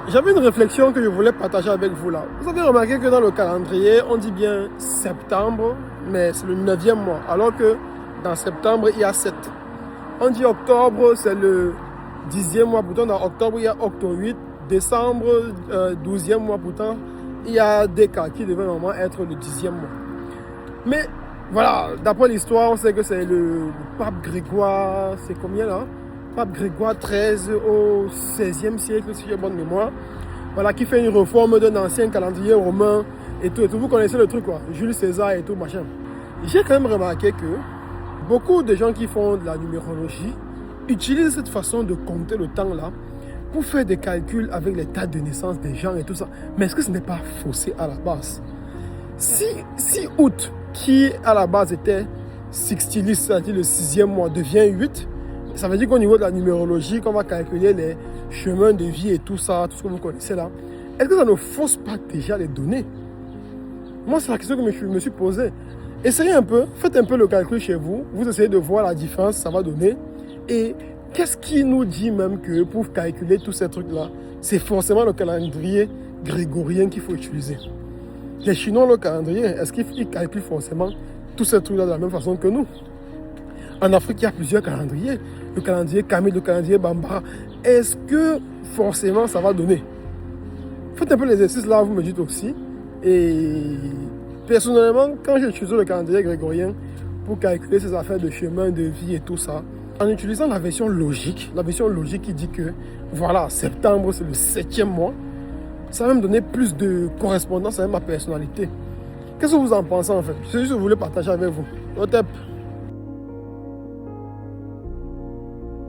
J'avais une réflexion que je voulais partager avec vous là. Vous avez remarqué que dans le calendrier, on dit bien septembre, mais c'est le 9e mois. Alors que dans septembre, il y a 7. On dit octobre, c'est le 10e mois. Pourtant, dans octobre, il y a octo 8. Décembre, 12e mois. Pourtant, il y a des cas qui devaient normalement être le 10e mois. Mais voilà, d'après l'histoire, on sait que c'est le pape Grégoire, c'est combien là? Pape Grégoire XIII au 16e siècle, si j'ai bonne mémoire. Voilà, qui fait une réforme d'un ancien calendrier romain et tout. Vous connaissez le truc quoi, Jules César et tout, machin. J'ai quand même remarqué que beaucoup de gens qui font de la numérologie utilisent cette façon de compter le temps là pour faire des calculs avec les dates de naissance des gens et tout ça. Mais est-ce que ce n'est pas faussé à la base? Si août, qui à la base était sextilis, c'est-à-dire le 6e mois, devient 8, ça veut dire qu'au niveau de la numérologie, qu'on va calculer les chemins de vie et tout ça, tout ce que vous connaissez là, est-ce que ça ne fausse pas déjà les données? Moi, c'est la question que je me suis posée. Essayez un peu, faites un peu le calcul chez vous, vous essayez de voir la différence que ça va donner. Et qu'est-ce qui nous dit même que pour calculer tous ces trucs-là, c'est forcément le calendrier grégorien qu'il faut utiliser? Les Chinois, le calendrier, est-ce qu'ils calculent forcément tous ces trucs-là de la même façon que nous? En Afrique, il y a plusieurs calendriers. Le calendrier Camille, le calendrier Bambara. Est-ce que forcément ça va donner? Faites un peu l'exercice là, vous me dites aussi. Et personnellement, quand j'utilise le calendrier grégorien pour calculer ces affaires de chemin, de vie et tout ça, en utilisant la version logique qui dit que voilà, septembre c'est le 7e mois, ça va me donner plus de correspondance avec ma personnalité. Qu'est-ce que vous en pensez en fait? C'est juste que je voulais partager avec vous. Au top.